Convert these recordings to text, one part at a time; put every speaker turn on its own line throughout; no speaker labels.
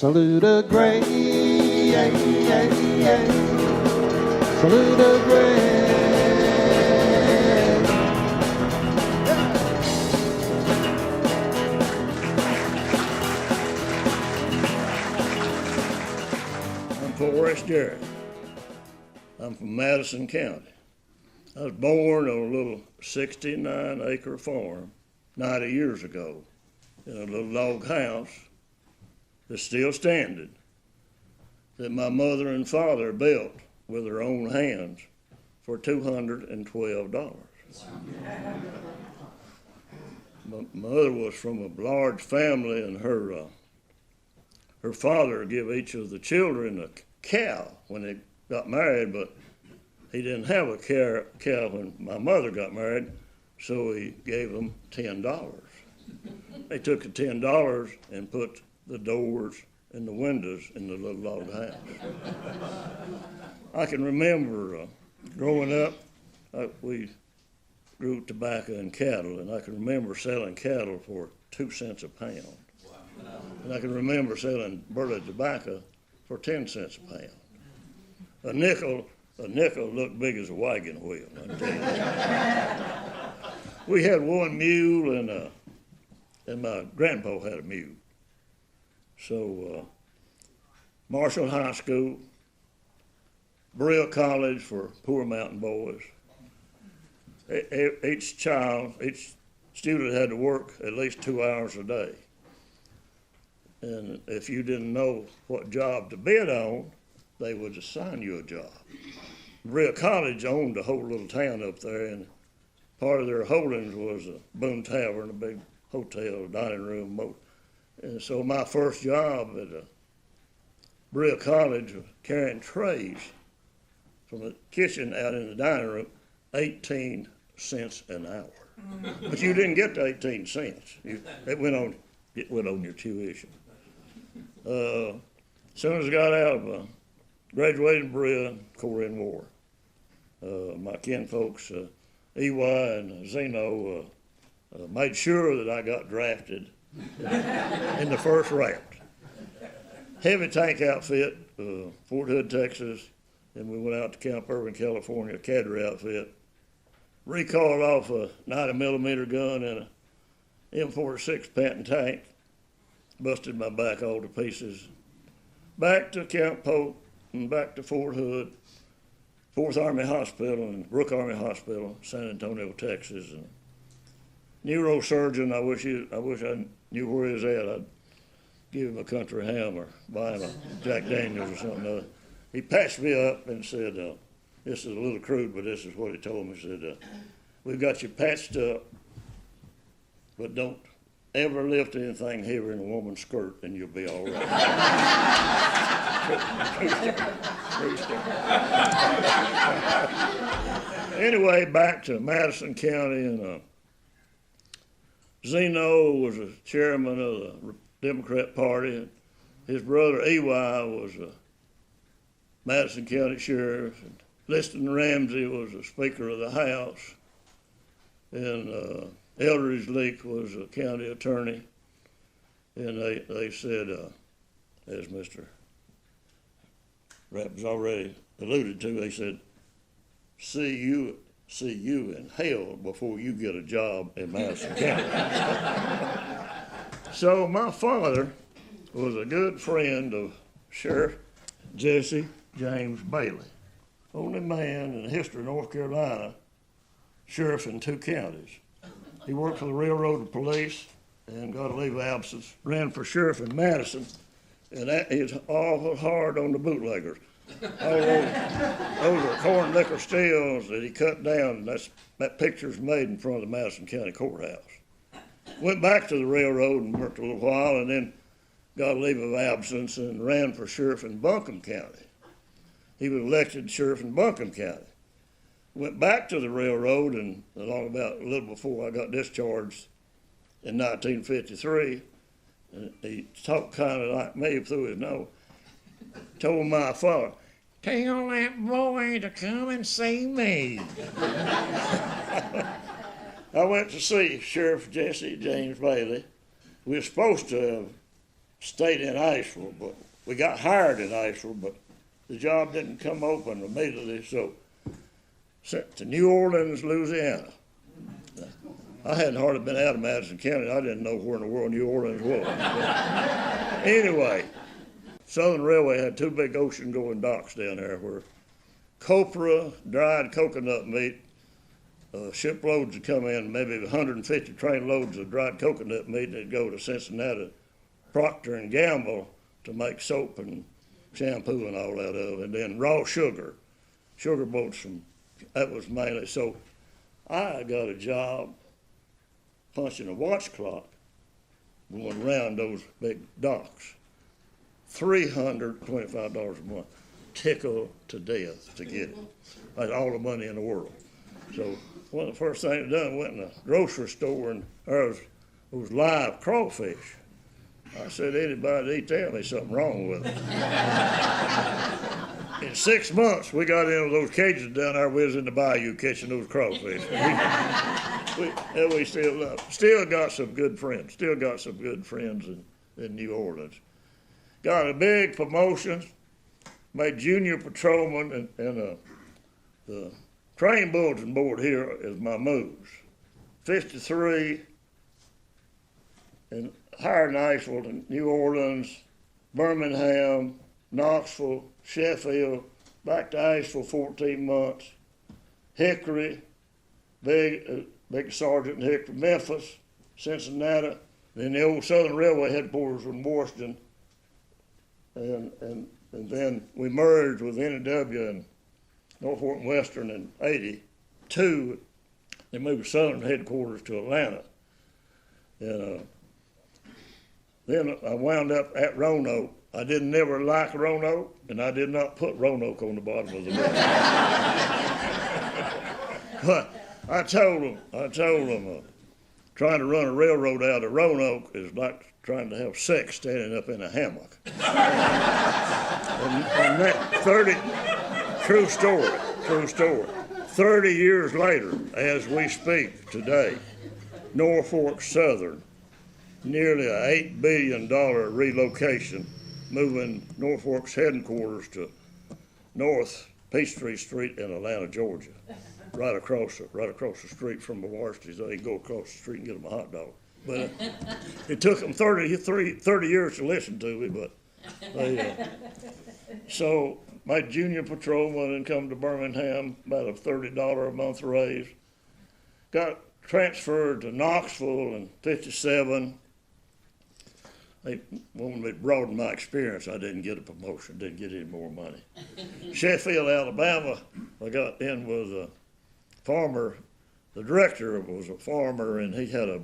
Salute a great, salute a great.
I'm Forrest Jarrett. I'm from Madison County. I was born on a little 69-acre farm 90 years ago in a little log house that's still standing, that my mother and father built with their own hands for $212. My mother was from a large family, and her father gave each of the children a cow when they got married, but he didn't have a cow when my mother got married, so he gave them $10. They took the $10 and put the doors and the windows in the little log house. I can remember growing up, we grew tobacco and cattle, and I can remember selling cattle for 2 cents a pound. And I can remember selling burley tobacco for 10 cents a pound. A nickel looked big as a wagon wheel, I tell you. We had one mule, and my grandpa had a mule. So Marshall High School, Berea College for poor mountain boys. Each student had to work at least 2 hours a day. And if you didn't know what job to bid on, they would assign you a job. Berea College owned a whole little town up there, and part of their holdings was a Boone Tavern, a big hotel, dining room, moat. And so my first job at Berea College was carrying trays from the kitchen out in the dining room, 18 cents an hour. But you didn't get the 18 cents. It went on your tuition. As soon as I got out of graduated in Berea, Corps in War. My kinfolks, EY and Zeno, made sure that I got drafted in the first round. Heavy tank outfit, Fort Hood, Texas, and we went out to Camp Irvin, California, cadre outfit. Recoiled off a 90-millimeter gun and a M46 Panton tank. Busted my back all to pieces. Back to Camp Polk and back to Fort Hood, 4th Army Hospital and Brooke Army Hospital, San Antonio, Texas. And neurosurgeon, I wish I knew where he was at. I'd give him a country ham or buy him a Jack Daniels or something. He patched me up and said, this is a little crude, but this is what he told me. He said, we've got you patched up, but don't ever lift anything heavier than a woman's skirt and you'll be all right. Anyway, back to Madison County, and Zeno was a chairman of the Democrat Party, and his brother EY was a Madison County sheriff, and Liston Ramsey was a Speaker of the House, and Eldridge Leak was a county attorney, and they said, as Mr. Rapp has already alluded to, they said, see you in hell before you get a job in Madison County. So my father was a good friend of Sheriff Jesse James Bailey, only man in the history of North Carolina, sheriff in 2 counties. He worked for the railroad police and got a leave of absence, ran for sheriff in Madison, and that is awful hard on the bootleggers. All those are corn liquor stills that he cut down, and that picture's made in front of the Madison County Courthouse. Went back to the railroad and worked a little while, and then got a leave of absence and ran for sheriff in Buncombe County. He was elected sheriff in Buncombe County. Went back to the railroad, and along about a little before I got discharged in 1953, and he talked kind of like me through his nose. Told my father, tell that boy to come and see me. I went to see Sheriff Jesse James Bailey. We were supposed to have stayed in Asheville, but we got hired in Asheville, but the job didn't come open immediately, so sent to New Orleans, Louisiana. I hadn't hardly been out of Madison County. I didn't know where in the world New Orleans was. But anyway, Southern Railway had two big ocean-going docks down there where copra, dried coconut meat, shiploads would come in, maybe 150 train loads of dried coconut meat, and it'd go to Cincinnati, Procter and Gamble to make soap and shampoo and all that of, and then raw sugar boats from, that was mainly. So I got a job punching a watch clock going around those big docks. $325 a month, tickled to death to get it. I had all the money in the world. So one of the first things I done, went in a grocery store, and there was live crawfish. I said, anybody eat that, there's something wrong with it. In 6 months, we got into those cages down there. We was in the bayou catching those crawfish. We still got some good friends. Still got some good friends in New Orleans. Got a big promotion. Made junior patrolman, and the train bulletin board here is my moves. 53, and hired in Asheville, to New Orleans, Birmingham, Knoxville, Sheffield, back to Asheville 14 months, Hickory, big sergeant in Hickory, Memphis, Cincinnati, then the old Southern Railway headquarters in Washington, and then we merged with NW and Norfolk and Western in 82. They moved Southern headquarters to Atlanta, and then I wound up at Roanoke. I didn't never like Roanoke, and I did not put Roanoke on the bottom of the list. But I told them, trying to run a railroad out of Roanoke is like trying to have sex standing up in a hammock. and that true story. 30 years later, as we speak today, Norfolk Southern, nearly an $8 billion relocation, moving Norfolk's headquarters to North Peachtree Street in Atlanta, Georgia, right across the street from the varsity. So they can go across the street and get them a hot dog. But it took them 30 years to listen to me. But so my junior patrolman and come to Birmingham, about a $30 a month raise. Got transferred to Knoxville in '57. They wanted me to broaden my experience. I didn't get a promotion, didn't get any more money. Sheffield, Alabama, I got in with a farmer. The director was a farmer, and he had a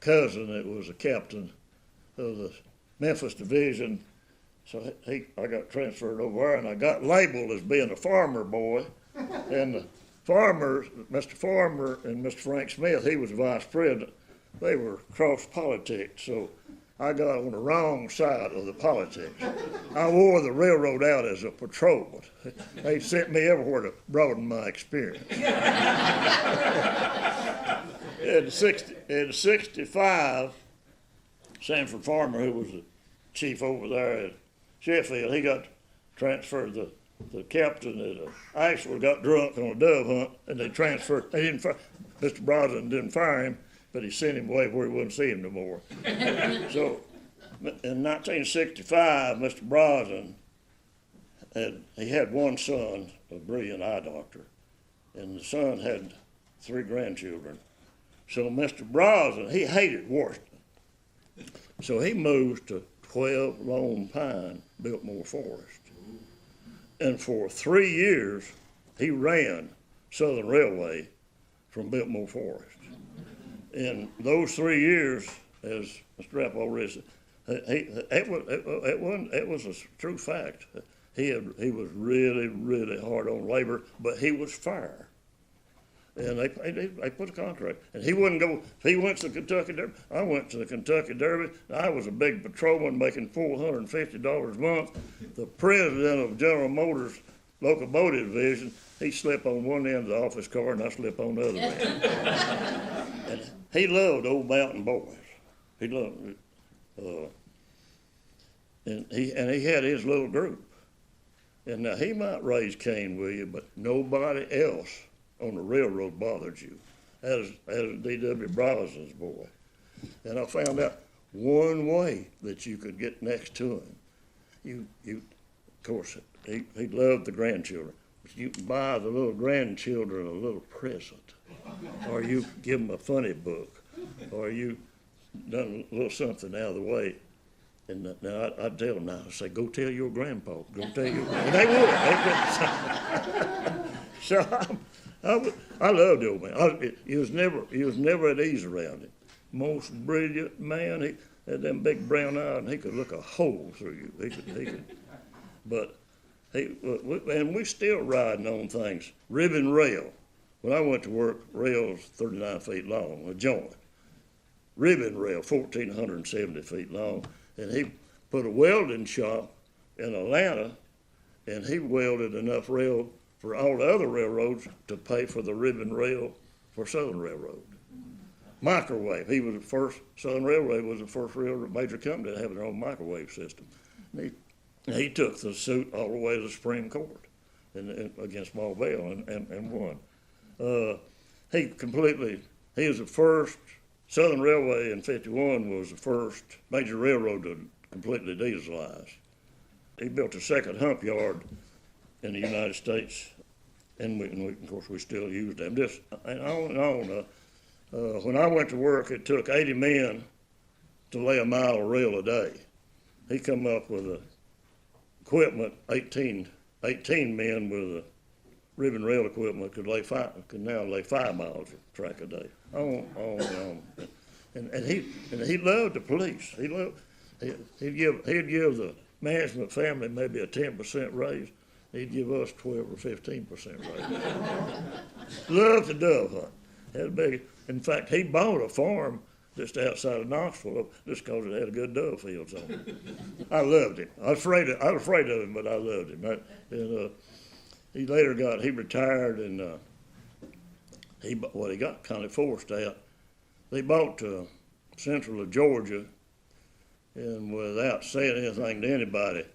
cousin that was a captain of the Memphis division. So I got transferred over there, and I got labeled as being a farmer boy. And the farmers, Mr. Farmer and Mr. Frank Smith, he was vice president, they were cross politics. So I got on the wrong side of the politics. I wore the railroad out as a patrolman. They sent me everywhere to broaden my experience. In '65, Sanford Farmer, who was the chief over there at Sheffield, he got transferred. The captain at Asheville got drunk on a dove hunt, and they transferred. They didn't fire, Mr. Brosnan didn't fire him, but he sent him away where he wouldn't see him no more. So in 1965, Mr. Brosnan had one son, a brilliant eye doctor, and the son had 3 grandchildren. So Mr. Brosnan, he hated Washington. So he moved to 12 Lone Pine, Biltmore Forest. And for 3 years, he ran Southern Railway from Biltmore Forest. In those 3 years, as Mr. Rapp already said, it was a true fact. He was really, really hard on labor, but he was fair. And they put a contract. And he wouldn't go, if he went to the Kentucky Derby, I went to the Kentucky Derby. I was a big patrolman making $450 a month. The president of General Motors locomotive division, he slept on one end of the office car and I slept on the other end. And he loved old mountain boys. He loved and he had his little group. And now he might raise Cain with you, but nobody else on the railroad bothered you, as D.W. Browson's boy. And I found out one way that you could get next to him. Of course, he loved the grandchildren. You buy the little grandchildren a little present, or you give them a funny book, or you done a little something out of the way. And now I'd tell them now, I say, go tell your grandpa, go tell your, and they would. So I loved the old man. He was never at ease around him. Most brilliant man. He had them big brown eyes, and he could look a hole through you. He could. But and we still riding on things. Ribbon rail. When I went to work, rails 39 feet long, a joint. Ribbon rail, 1,470 feet long. And he put a welding shop in Atlanta, and he welded enough rail for all the other railroads to pay for the ribbon rail for Southern Railroad. Microwave. He was the first, Southern Railroad was the first railroad major company to have their own microwave system. He took the suit all the way to the Supreme Court against Mojave and won. He was the first. Southern Railway in '51 was the first major railroad to completely dieselize. He built the second hump yard in the United States, and of course we still use them. And on and on. When I went to work, it took 80 men to lay a mile of rail a day. He come up with equipment, 18 men with the ribbon rail equipment could now lay 5 miles of track a day. On and on. And he loved the police. He'd give the management family maybe a 10% raise. He'd give us 12 or 15% raise. Loved the dove hunt. Had a big. In fact, he bought a farm just outside of Knoxville just because it had a good dove fields on it. I loved him. I was afraid of him, but I loved him. He retired, and he got kind of forced out. They bought central of Georgia, and without saying anything to anybody,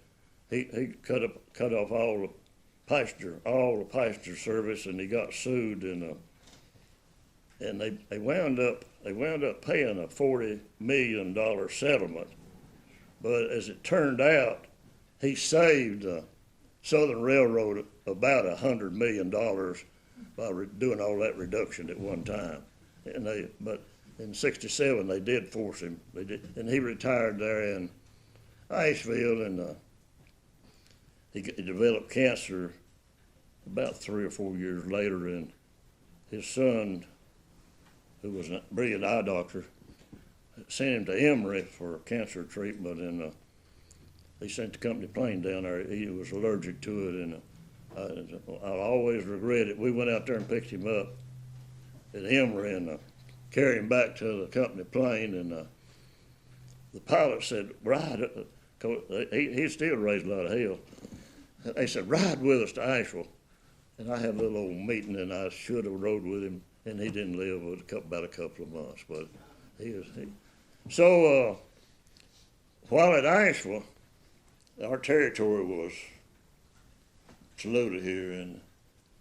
he cut off all the pasture service, and he got sued, and they wound up paying a $40 million settlement. But as it turned out, he saved Southern Railroad about $100 million by doing all that reduction at one time. But in '67 they did force him. And he retired there in Asheville, and he developed cancer about 3 or 4 years later. And his son, who was a brilliant eye doctor, sent him to Emory for cancer treatment, and he sent the company plane down there. He was allergic to it, and I'll always regret it. We went out there and picked him up at Emory and carried him back to the company plane, and the pilot said, ride, he still raised a lot of hell. They said, ride with us to Asheville. And I had a little old meeting, and I should have rode with him, and he didn't live with about a couple of months, but So while at Asheville, our territory was saluted here, and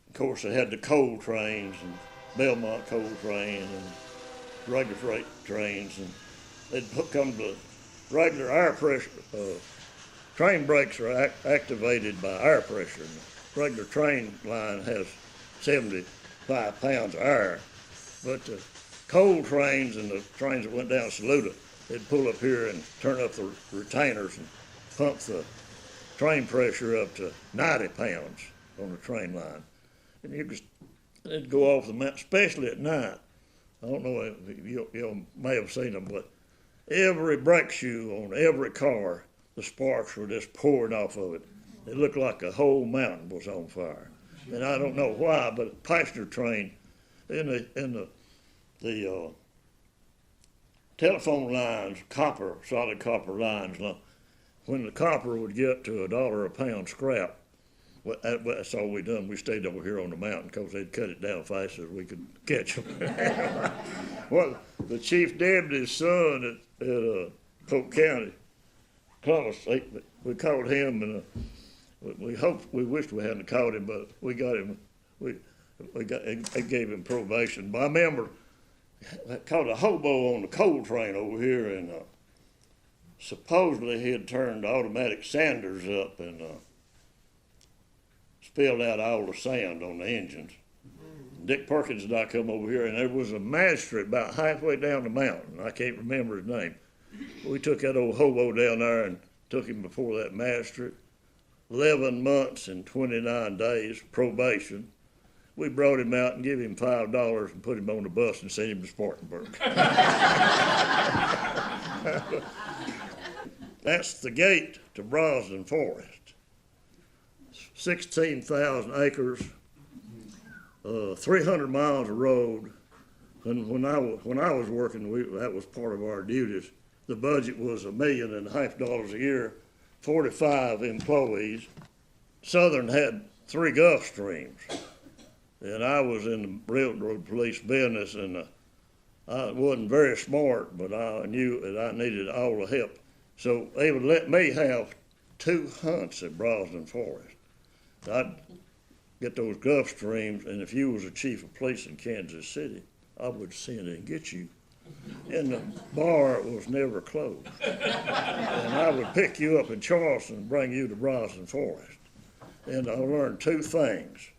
of course they had the coal trains and Belmont coal train and regular freight trains, and they'd come to regular air pressure. Train brakes are activated by air pressure. And the regular train line has 75 pounds of air, but the coal trains and the trains that went down Saluda, they'd pull up here and turn up the retainers and pump the train pressure up to 90 pounds on the train line. And it'd go off the mountain, especially at night. I don't know if you may have seen them, but every brake shoe on every car, the sparks were just pouring off of it. It looked like a whole mountain was on fire. And I don't know why, but a passenger train in the telephone lines, solid copper lines, when the copper would get to $1 a pound scrap, that's all we done. We stayed over here on the mountain because they'd cut it down fast as we could catch them. Well, the chief deputy's son at Polk County, close. We caught him, and we wished we hadn't caught him, but we got him. They gave him probation. But I remember I caught a hobo on the coal train over here, and supposedly he had turned the automatic sanders up and spilled out all the sand on the engines. Dick Perkins and I come over here, and there was a magistrate about halfway down the mountain. I can't remember his name. We took that old hobo down there and took him before that magistrate. 11 months and 29 days probation. We brought him out and gave him $5 and put him on the bus and sent him to Spartanburg. That's the gate to Brosnan Forest. 16,000 acres, 300 miles of road. And when I was working, that was part of our duties. The budget was $1.5 million a year, 45 employees. Southern had 3 Gulf Streams, and I was in the railroad police business, and I wasn't very smart, but I knew that I needed all the help. So they would let me have 2 hunts at Brosnan Forest. I'd get those Gulf Streams, and if you was a chief of police in Kansas City, I would send and get you. And the bar was never closed. And I would pick you up in Charleston and bring you to Brosnan Forest. And I learned 2 things.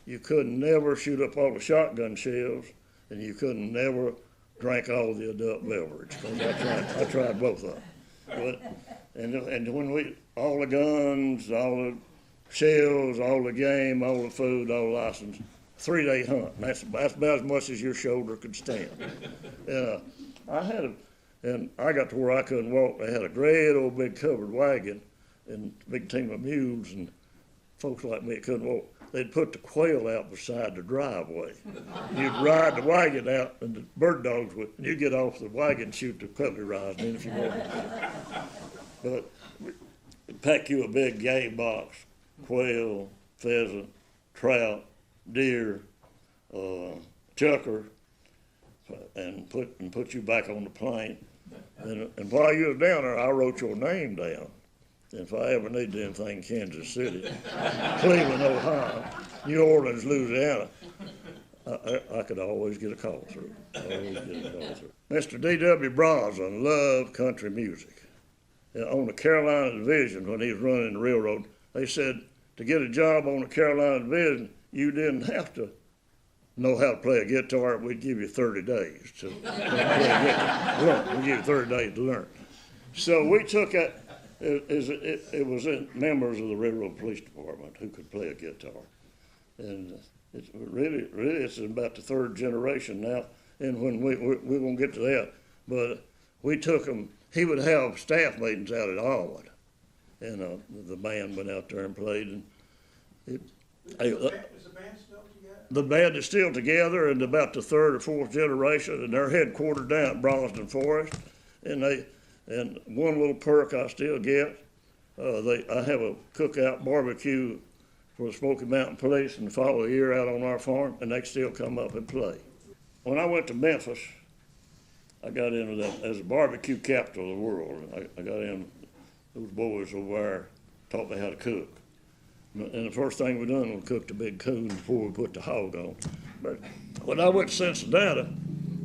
You couldn't never shoot up all the shotgun shells, and you couldn't never drink all the adult beverage. I tried both of them. And when all the guns, all the shells, all the game, all the food, all the license, 3-day hunt. And that's about as much as your shoulder could stand. And I got to where I couldn't walk. They had a great old big covered wagon and a big team of mules, and folks like me couldn't walk. They'd put the quail out beside the driveway. You'd ride the wagon out, and the bird dogs would, and you'd get off the wagon and shoot the cutlery rosin in if you wanted to. But they'd pack you a big game box, quail, pheasant, trout, deer, chucker, and put you back on the plane. And while you was down there, I wrote your name down. And if I ever needed anything in Kansas City, Cleveland, Ohio, New Orleans, Louisiana, I could always get a call through. Mr. D.W. Brosnan loved country music. On the Carolina Division, when he was running the railroad, they said to get a job on the Carolina Division, you didn't have to know how to play a guitar. We'd give you 30 days to play a guitar. We'd give you 30 days to learn. So we took it. It was members of the railroad police department who could play a guitar, and it's really it's about the 3rd generation now. And when we won't get to that, but we took him. He would have staff meetings out at Alwood, and the band went out there and played. And is the band still together? The band is still together, and about the 3rd or 4th generation, and they're headquartered down at Brosnan Forest, And one little perk I still get, I have a cookout barbecue for the Smoky Mountain Police and the following year out on our farm, and they still come up and play. When I went to Memphis, I got into that as a barbecue capital of the world. I got in, those boys over there taught me how to cook. And the first thing we done was cook the big coon before we put the hog on. But when I went to Cincinnati,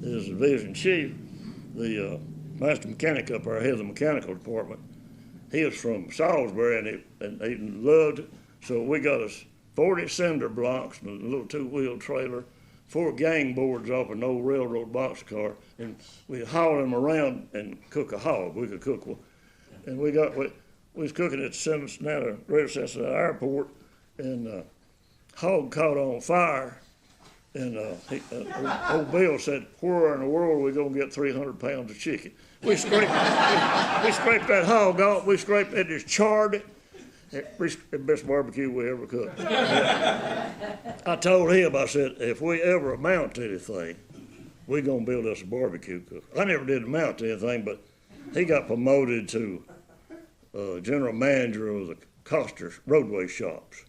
as division chief, the master mechanic up there, head of the mechanical department, he was from Salisbury, and he loved it. So we got us 40 cinder blocks and a little 2-wheel trailer, 4 gang boards off an old railroad boxcar, and we haul them around and cook a hog. We could cook one. And we was cooking at Cincinnati, Greater Cincinnati Airport, and hog caught on fire. And old Bill said, "Where in the world are we gonna get 300 pounds of chicken?" We scraped that hog off. We scraped it, just charred it. The best barbecue we ever cooked. I told him, I said, if we ever amount to anything, we gonna build us a barbecue cook. I never did amount to anything, but he got promoted to general manager of the Coster's roadway shops,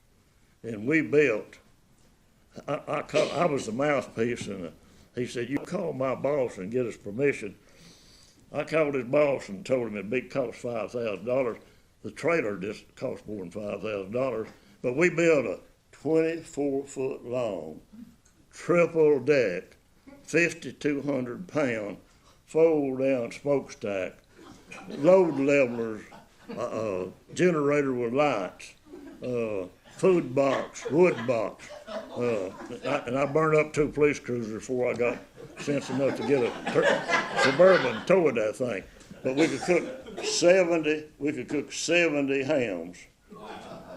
and we built. I was the mouthpiece, and he said, "You call my boss and get us permission." I called his boss and told him it'd cost $5,000. the trailer just cost more than $5,000, but we built a 24-foot long, triple deck, 5,200 pound, fold down smokestack, load levelers, generator with lights, food box, wood box, and I burned up 2 police cruisers before I got sense enough to get a Suburban toward that thing. But we could cook 70 hams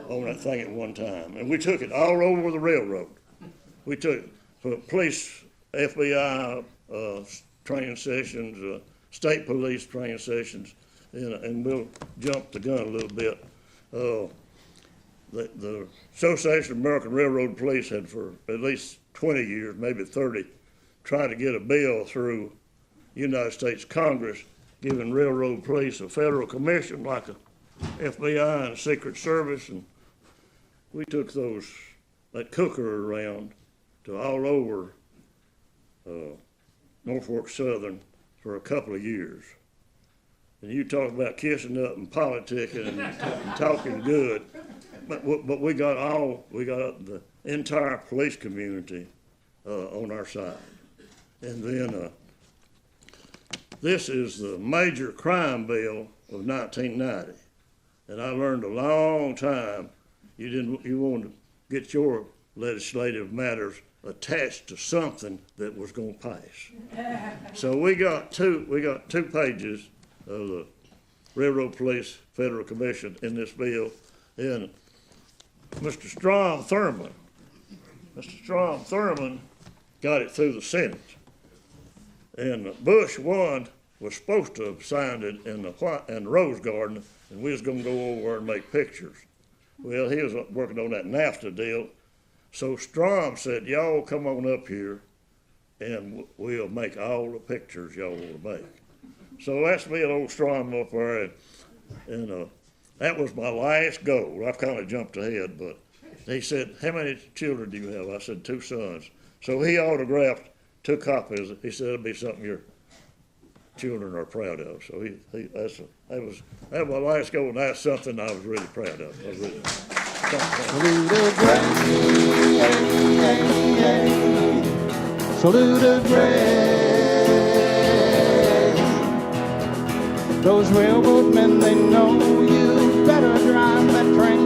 on that thing at one time, and we took it all over the railroad. We took police, FBI training sessions, state police training sessions, and we'll jump the gun a little bit. The Association of American Railroad Police had for at least 20 years, maybe 30, tried to get a bill through United States Congress giving railroad police a federal commission like a FBI and a Secret Service, and we took that cooker around to all over Norfolk Southern for a couple of years. And you talk about kissing up and politicking and talking good, but we got the entire police community on our side. And then this is the major crime bill of 1990, and I learned a long time you wanted to get your legislative matters attached to something that was going to pass. So we got two pages of the Railroad Police Federal Commission in this bill, and Mr. Strom Thurmond got it through the Senate. And Bush 1 was supposed to have signed it in the Rose Garden, and we was going to go over and make pictures. Well, he was working on that NAFTA deal, so Strom said, y'all come on up here, and we'll make all the pictures y'all want to make. So that's me and old Strom up there, and that was my last goal. I've kind of jumped ahead, but he said, how many children do you have? I said, 2 sons. So he autographed 2 copies. He said, it'll be something your children are proud of. So that was my last goal, and that's something I was really proud of. I was really
Salute the grace. Those railroad men, they know you better drive that train.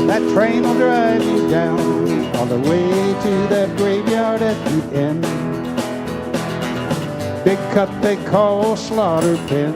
That train will drive you down on the way to that graveyard at the end. Big cut they call slaughter pen.